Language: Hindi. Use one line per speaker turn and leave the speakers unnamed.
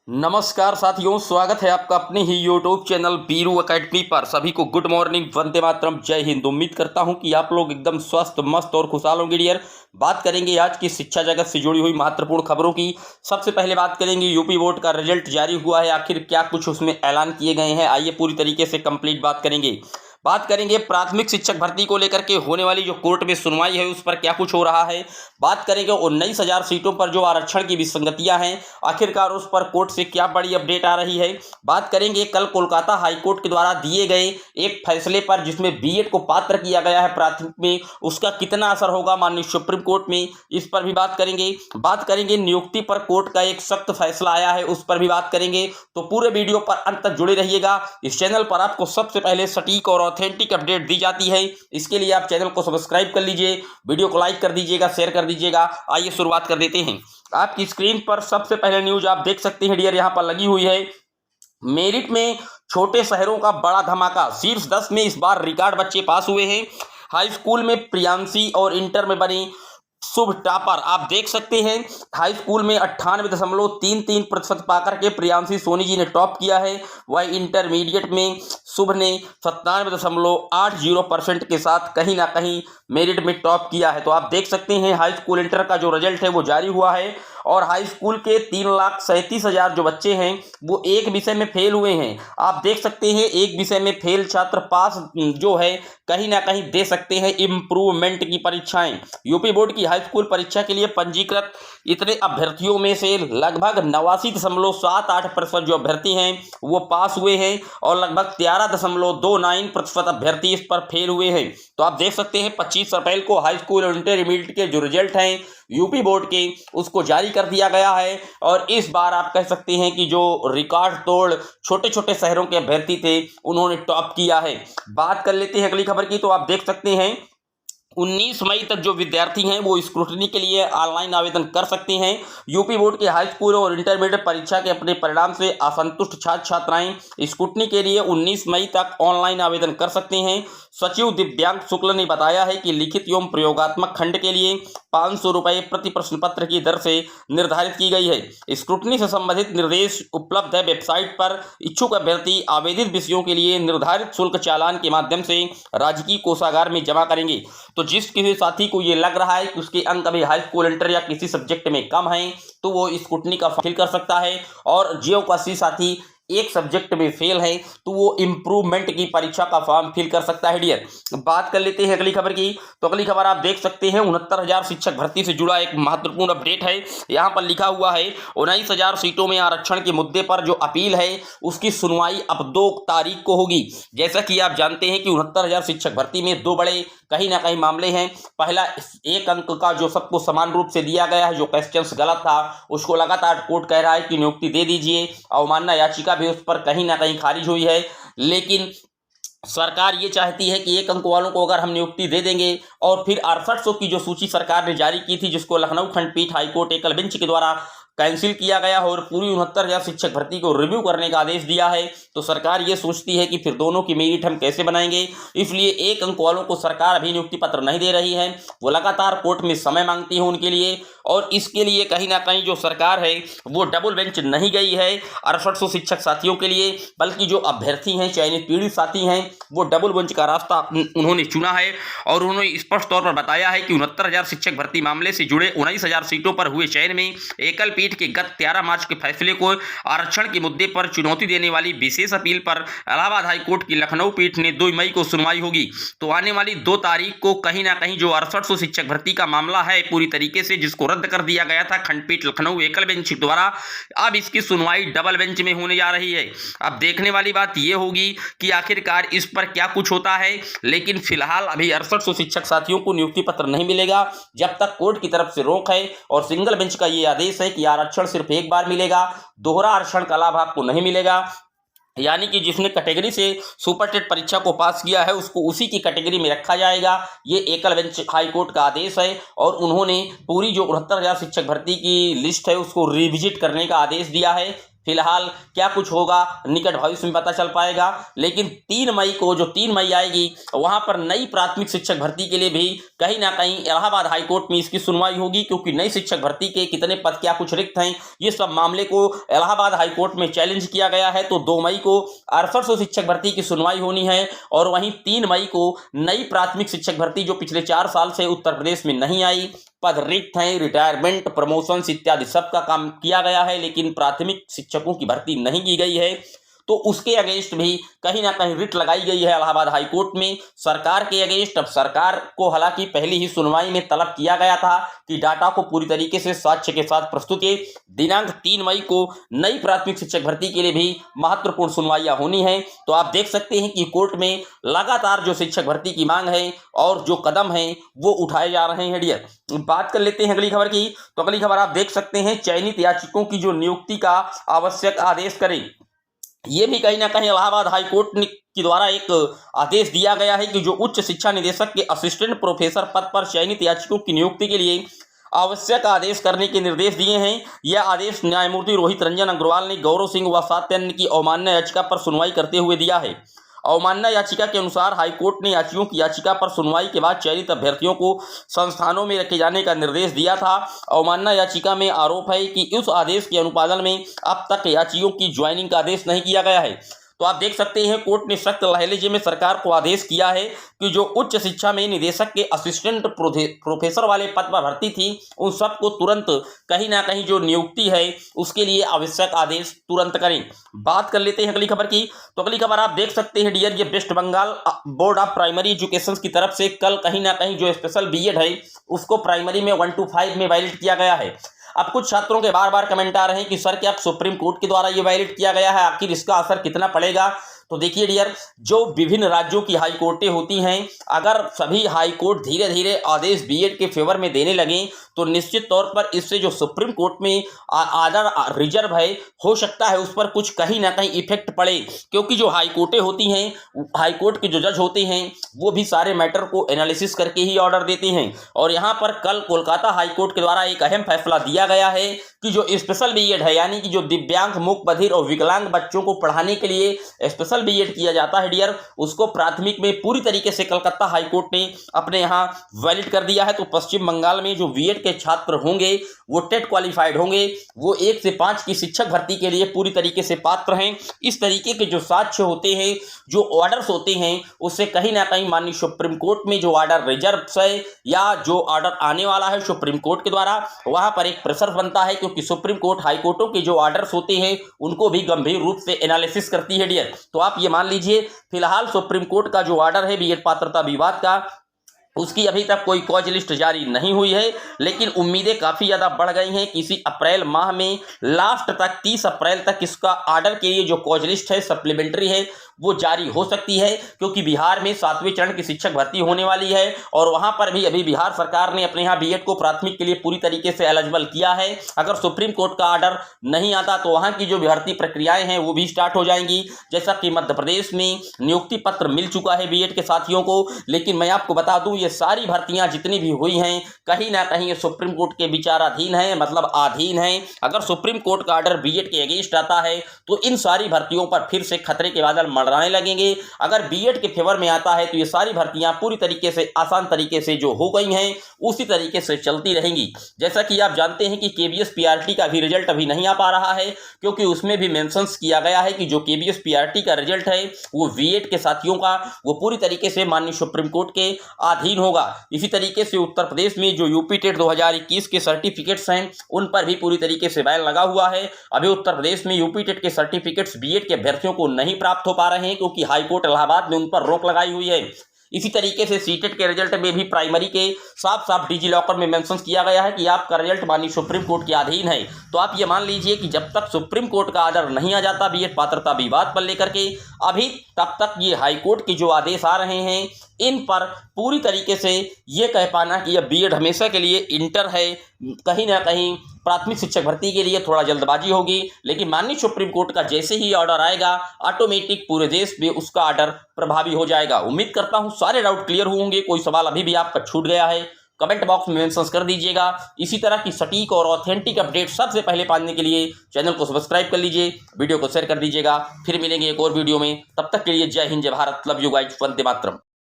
नमस्कार साथियों, स्वागत है आपका अपने ही यूट्यूब चैनल बीरू एकेडमी पर। सभी को गुड मॉर्निंग, वंदे मातरम, जय हिंद। उम्मीद करता हूं कि आप लोग एकदम स्वस्थ, मस्त और खुशहाल होंगे डियर। बात करेंगे आज की शिक्षा जगत से जुड़ी हुई महत्वपूर्ण खबरों की। सबसे पहले बात करेंगे यूपी बोर्ड का रिजल्ट जारी हुआ है, आखिर क्या कुछ उसमें ऐलान किए गए हैं। आइए पूरी तरीके से कंप्लीट बात करेंगे। बात करेंगे प्राथमिक शिक्षक भर्ती को लेकर के होने वाली जो कोर्ट में सुनवाई है उस पर क्या कुछ हो रहा है। बात करेंगे 19,000 सीटों पर जो आरक्षण की विसंगतियां हैं, आखिरकार उस पर कोर्ट से क्या बड़ी अपडेट आ रही है। बात करेंगे कल कोलकाता हाईकोर्ट के द्वारा दिए गए एक फैसले पर, जिसमें बीएड को पात्र किया गया है प्राथमिक में, उसका कितना असर होगा माननीय सुप्रीम कोर्ट में, इस पर भी बात करेंगे। बात करेंगे नियुक्ति पर कोर्ट का एक सख्त फैसला आया है, उस पर भी बात करेंगे। तो पूरे वीडियो पर अंत तक जुड़े रहिएगा। इस चैनल पर आपको सबसे पहले सटीक और ऑथेंटिक अपडेट दी जाती है। इसके लिए आप चैनल को सब्सक्राइब कर लीजिए, वीडियो को लाइक कर दीजिएगा, शेयर कर दीजिएगा। आइए शुरुआत कर देते हैं। आपकी स्क्रीन पर सबसे पहले न्यूज आप देख सकते हैं डियर, यहां पर लगी हुई है। मेरिट में छोटे शहरों का बड़ा धमाका, शीर्ष 10 में इस बार रिकॉर्ड बच्चे पास हुए हैं। हाई स्कूल में प्रियांशी और इंटर में बनी शुभ टॉपर, आप देख सकते हैं। हाई स्कूल में 98.33% पाकर के प्रियांशी सोनी जी ने टॉप किया है। वह इंटरमीडिएट में शुभ ने 97.80% के साथ कहीं ना कहीं मेरिट में टॉप किया है। तो आप देख सकते हैं हाई स्कूल इंटर का जो रिजल्ट है वो जारी हुआ है, और हाई स्कूल के 3,37,000 जो बच्चे हैं वो एक विषय में फेल हुए हैं। आप देख सकते हैं एक विषय में फेल छात्र पास जो है कहीं ना कहीं दे सकते हैं इम्प्रूवमेंट की परीक्षाएं। यूपी बोर्ड की हाई स्कूल परीक्षा के लिए पंजीकृत इतने अभ्यर्थियों में से लगभग 89.78% जो अभ्यर्थी हैं वो पास हुए हैं, और लगभग 13.29% अभ्यर्थी इस पर फेल हुए हैं। तो आप देख सकते हैं 25 अप्रैल को हाई स्कूल और इंटरमीडिएट के जो रिजल्ट हैं यूपी बोर्ड के उसको जारी कर दिया गया है, और इस बार आप कह सकते हैं कि जो रिकॉर्ड तोड़ छोटे छोटे शहरों के अभ्यर्थी थे उन्होंने टॉप किया है। बात कर लेते हैं अगली खबर की। तो आप देख सकते हैं 19 मई तक जो विद्यार्थी हैं वो स्क्रूटनी के लिए ऑनलाइन आवेदन कर सकते हैं। यूपी बोर्ड के हाई स्कूल और इंटरमीडिएट परीक्षा के अपने परिणाम से असंतुष्ट छात्र छात्राएं स्क्रूटनी के लिए 19 मई तक ऑनलाइन आवेदन कर सकते हैं। सचिव दिव्यांग शुक्ल ने बताया है कि लिखित एवं प्रयोगात्मक खंड के लिए 500 रुपये प्रति प्रश्न पत्र की दर से निर्धारित की गई है। स्क्रूटनी से संबंधित निर्देश उपलब्ध है वेबसाइट पर। इच्छुक अभ्यर्थी आवेदित विषयों के लिए निर्धारित शुल्क चालान के माध्यम से राजकीय कोषागार में जमा करेंगे। तो जिस किसी साथी को ये लग रहा है कि उसके अंक अभी हाई स्कूल इंटर या किसी सब्जेक्ट में कम हैं तो वो स्क्रूटनी का फिल कर सकता है, और जो किसी साथी एक सब्जेक्ट में फेल है तो वो इम्प्रूवमेंट की परीक्षा का फॉर्म फिल कर सकता है डियर। बात कर लेते हैं अगली खबर की। तो अगली खबर आप देख सकते हैं 69,000 शिक्षक भर्ती से जुड़ा एक महत्वपूर्ण अपडेट है। यहाँ पर लिखा हुआ है 19,000 सीटों में आरक्षण के मुद्दे पर जो अपील है उसकी सुनवाई अब 2 तारीख को होगी। जैसा कि आप जानते हैं कि 69,000 शिक्षक भर्ती में 2 बड़े कहीं ना कहीं मामले हैं। पहला, एक अंक का जो सबको समान रूप से दिया गया है, जो क्वेश्चंस गलत था उसको लगातार कोर्ट कह रहा है कि नियुक्ति दे दीजिए। अवमानना याचिका भी उस पर कहीं ना कहीं खारिज हुई है, लेकिन सरकार ये चाहती है कि एक अंक वालों को अगर हम नियुक्ति दे देंगे, और फिर 6800 की जो सूची सरकार ने जारी की थी जिसको लखनऊ खंडपीठ हाईकोर्ट एकल बेंच के द्वारा कैंसिल किया गया और पूरी 69,000 शिक्षक भर्ती को रिव्यू करने का आदेश दिया है, तो सरकार ये सोचती है कि फिर दोनों की मेरिट हम कैसे बनाएंगे। इसलिए एक अंक वालों को सरकार अभी नियुक्ति पत्र नहीं दे रही है, वो लगातार कोर्ट में समय मांगती है उनके लिए, और इसके लिए कहीं ना कहीं जो सरकार है वो डबल बेंच नहीं गई है 6800 शिक्षक साथियों के लिए, बल्कि जो अभ्यर्थी हैं चयनित पीड़ित साथी हैं वो डबल बेंच का रास्ता उन्होंने चुना है। और उन्होंने स्पष्ट तौर पर बताया है कि 69,000 शिक्षक भर्ती मामले से जुड़े 19,000 सीटों पर हुए चयन में एकल पीठ के गत 13 मार्च के फैसले को आरक्षण के मुद्दे पर चुनौती देने वाली विशेष अपील पर इलाहाबाद हाईकोर्ट की लखनऊ पीठ ने 2 मई को सुनवाई होगी। तो आने वाली 2 तारीख को कहीं ना कहीं जो 6800 शिक्षक भर्ती का मामला है पूरी तरीके से जिसको रद्द कर दिया गया था खंडपीठ लखनऊ एकल बेंच द्वारा, अब इसकी सुनवाई डबल बेंच में होने जा रही है। अब देखने वाली बात यह होगी कि आखिरकार इस पर क्या कुछ होता है, लेकिन फिलहाल अभी 6800 शिक्षक साथियों को नियुक्ति पत्र नहीं मिलेगा जब तक कोर्ट की तरफ से रोक है, और सिंगल बेंच का यह आदेश है कि आरक्षण सिर्फ एक बार मिलेगा, दोहरा आरक्षण का लाभ आपको नहीं मिलेगा। यानी कि जिसने कैटेगरी से सुपर टेट परीक्षा को पास किया है उसको उसी की कैटेगरी में रखा जाएगा। ये एकल बेंच हाईकोर्ट का आदेश है, और उन्होंने पूरी जो 69,000 शिक्षक भर्ती की लिस्ट है उसको रिविजिट करने का आदेश दिया है। फिलहाल क्या कुछ होगा निकट भविष्य में पता चल पाएगा, लेकिन 3 मई को, जो 3 मई आएगी, वहां पर नई प्राथमिक शिक्षक भर्ती के लिए भी कहीं ना कहीं इलाहाबाद हाईकोर्ट में इसकी सुनवाई होगी, क्योंकि नई शिक्षक भर्ती के कितने पद क्या कुछ रिक्त हैं, ये सब मामले को इलाहाबाद हाईकोर्ट में चैलेंज किया गया है। तो 2 मई को 6800 शिक्षक भर्ती की सुनवाई होनी है, और वहीं 3 मई को नई प्राथमिक शिक्षक भर्ती जो पिछले 4 साल से उत्तर प्रदेश में नहीं आई, पद रिक्त हैं, रिटायरमेंट, प्रमोशंस इत्यादि सबका काम किया गया है, लेकिन प्राथमिक शिक्षकों की भर्ती नहीं की गई है, तो उसके अगेंस्ट भी कहीं ना कहीं रिट लगाई गई है इलाहाबाद हाईकोर्ट में सरकार के अगेंस्ट। अब सरकार को हालांकि पहली ही सुनवाई में तलब किया गया था कि डाटा को पूरी तरीके से साक्ष्य के साथ प्रस्तुत किए। दिनांक 3 मई को नई प्राथमिक शिक्षक भर्ती के लिए भी महत्वपूर्ण सुनवाइयां होनी है। तो आप देख सकते हैं कि कोर्ट में लगातार जो शिक्षक भर्ती की मांग है और जो कदम है वो उठाए जा रहे हैं। डियर, बात कर लेते हैं अगली खबर की। तो अगली खबर आप देख सकते हैं, चयनित याचिकों की जो नियुक्ति का आवश्यक आदेश करें, ये भी कहीं ना कहीं इलाहाबाद हाईकोर्ट के द्वारा एक आदेश दिया गया है कि जो उच्च शिक्षा निदेशक के असिस्टेंट प्रोफेसर पद पर चयनित याचिकों की नियुक्ति के लिए आवश्यक आदेश करने के निर्देश दिए हैं। यह आदेश न्यायमूर्ति रोहित रंजन अग्रवाल ने गौरव सिंह व 7 अन्य की अवमानना याचिका पर सुनवाई करते हुए दिया है। अवमानना याचिका के अनुसार हाईकोर्ट ने याचियों की याचिका पर सुनवाई के बाद चयनित अभ्यर्थियों को संस्थानों में रखे जाने का निर्देश दिया था। अवमानना याचिका में आरोप है कि उस आदेश के अनुपालन में अब तक याचियों की ज्वाइनिंग का आदेश नहीं किया गया है। तो आप देख सकते हैं, कोर्ट ने सख्त लहजे में सरकार को आदेश किया है कि जो उच्च शिक्षा में निदेशक के असिस्टेंट प्रोफेसर वाले पद पर भर्ती थी, उन सबको तुरंत कहीं ना कहीं जो नियुक्ति है उसके लिए आवश्यक आदेश तुरंत करें। बात कर लेते हैं अगली खबर की। तो अगली खबर आप देख सकते हैं डियर, ये West Bengal board of primary education की तरफ से कल कहीं ना कहीं जो स्पेशल बीएड है उसको प्राइमरी में 1 to 5 में वैलिड किया गया है। अब कुछ छात्रों के बार बार कमेंट आ रहे हैं कि सर क्या सुप्रीम कोर्ट के द्वारा ये वैलिड किया गया है, आखिर इसका असर कितना पड़ेगा। तो देखिए डियर, जो विभिन्न राज्यों की हाई कोर्टें होती हैं, अगर सभी हाई कोर्ट धीरे धीरे आदेश बीएड के फेवर में देने लगें तो निश्चित तौर पर इससे जो सुप्रीम कोर्ट में आर्डर रिजर्व है, हो सकता है उस पर कुछ कहीं ना कहीं इफेक्ट पड़े, क्योंकि जो हाई कोर्टें होती हैं, हाई कोर्ट के जो जज होते हैं वो भी सारे मैटर को एनालिसिस करके ही ऑर्डर देते हैं। और यहाँ पर कल कोलकाता हाई कोर्ट के द्वारा एक अहम फैसला दिया गया है कि जो स्पेशल बीएड है, यानी कि जो दिव्यांग, मूक, बधिर और विकलांग बच्चों को पढ़ाने के लिए स्पेशल बीएड किया जाता है डियर, उसको प्राथमिक में पूरी तरीके से कलकत्ता हाई कोर्ट ने अपने यहाँ वैलिड कर दिया है। तो पश्चिम बंगाल में जो बीएड के छात्र होंगे वो टेट क्वालिफाइड होंगे, वो 1 से 5 की शिक्षक भर्ती के लिए पूरी तरीके से पात्र हैं। इस तरीके के जो साक्ष्य होते हैं, जो ऑर्डर्स होते हैं, उससे कहीं ना कहीं माननीय सुप्रीम कोर्ट में जो ऑर्डर रिजर्व है या जो ऑर्डर आने वाला है सुप्रीम कोर्ट के द्वारा, वहां पर एक प्रेशर बनता है, क्योंकि सुप्रीम कोर्ट हाई कोर्टों के जो ऑर्डर्स होते हैं उनको भी गंभीर रूप से एनालिसिस करती है डियर। तो आप ये मान लीजिए, फिलहाल सुप्रीम कोर्ट का जो ऑर्डर है बीएड पात्रता विवाद का, उसकी अभी तक कोई कॉज लिस्ट जारी नहीं हुई है, लेकिन उम्मीदें काफ़ी ज़्यादा बढ़ गई हैं कि इसी अप्रैल माह में लास्ट तक 30 अप्रैल तक इसका ऑर्डर के लिए जो कॉज लिस्ट है सप्लीमेंट्री है वो जारी हो सकती है, क्योंकि बिहार में 7वें चरण की शिक्षक भर्ती होने वाली है और वहां पर भी अभी बिहार सरकार ने अपने यहाँ बीएड को प्राथमिक के लिए पूरी तरीके से एलिजिबल किया है। अगर सुप्रीम कोर्ट का ऑर्डर नहीं आता तो वहां की जो भर्ती प्रक्रियाएं हैं वो भी स्टार्ट हो जाएंगी। जैसा कि मध्य प्रदेश में नियुक्ति पत्र मिल चुका है बीएड के साथियों को, लेकिन मैं आपको बता दूं ये सारी भर्तियां जितनी भी हुई हैं कहीं ना कहीं ये सुप्रीम कोर्ट के विचाराधीन है, मतलब अधीन है। अगर सुप्रीम कोर्ट का ऑर्डर बीएड के अगेंस्ट आता है तो इन सारी भर्तियों पर फिर से खतरे के बादल मंडराने लगेंगे। अगर बीएड के फेवर में आता है तो ये सारी भर्तियां पूरी तरीके से आसान तरीके से जो हो गई हैं उसी तरीके से चलती रहेंगी। जैसा कि आप जानते हैं कि केबीएस पीआरटी का भी रिजल्ट अभी नहीं आ पा रहा है, क्योंकि उसमें भी मेंशंस किया गया है कि जो केबीएस पीआरटी का रिजल्ट है वो बीएड के साथियों का वो पूरी तरीके से माननीय सुप्रीम कोर्ट के अधीन होगा। इसी तरीके से उत्तर प्रदेश में जो यूपी टेट 2021 के सर्टिफिकेट्स हैं उन पर भी पूरी तरीके से बैन लगा हुआ है। अभी उत्तर प्रदेश में यूपी टेट के सर्टिफिकेट्स बीएड के अभ्यर्थियों को नहीं प्राप्त हो पा रहे हैं, क्योंकि हाईकोर्ट इलाहाबाद ने उन पर रोक लगाई हुई है। इसी तरीके से सीटेट के रिजल्ट में भी प्राइमरी के साफ साफ डिजी लॉकर में मेंशन किया गया है कि आपका रिजल्ट माननीय सुप्रीम कोर्ट के अधीन है। तो आप ये मान लीजिए कि जब तक सुप्रीम कोर्ट का ऑर्डर नहीं आ जाता बीएड पात्रता विवाद पर लेकर के, अभी तब तक ये हाई कोर्ट के जो आदेश आ रहे हैं इन पर पूरी तरीके से ये कह पाना कि यह बीएड हमेशा के लिए इंटर है, कहीं ना कहीं प्राथमिक शिक्षक भर्ती के लिए थोड़ा जल्दबाजी होगी। लेकिन माननीय सुप्रीम कोर्ट का जैसे ही ऑर्डर आएगा ऑटोमेटिक पूरे देश में उसका ऑर्डर प्रभावी हो जाएगा। उम्मीद करता हूं सारे डाउट क्लियर होंगे। कोई सवाल अभी भी आपका छूट गया है कमेंट बॉक्स में मेंशन कर दीजिएगा। इसी तरह की सटीक और ऑथेंटिक अपडेट सबसे पहले पाने के लिए चैनल को सब्सक्राइब कर लीजिए, वीडियो को शेयर कर दीजिएगा। फिर मिलेंगे एक और वीडियो में, तब तक के लिए जय हिंद, जय Bharat, love you guys, Vande Mataram.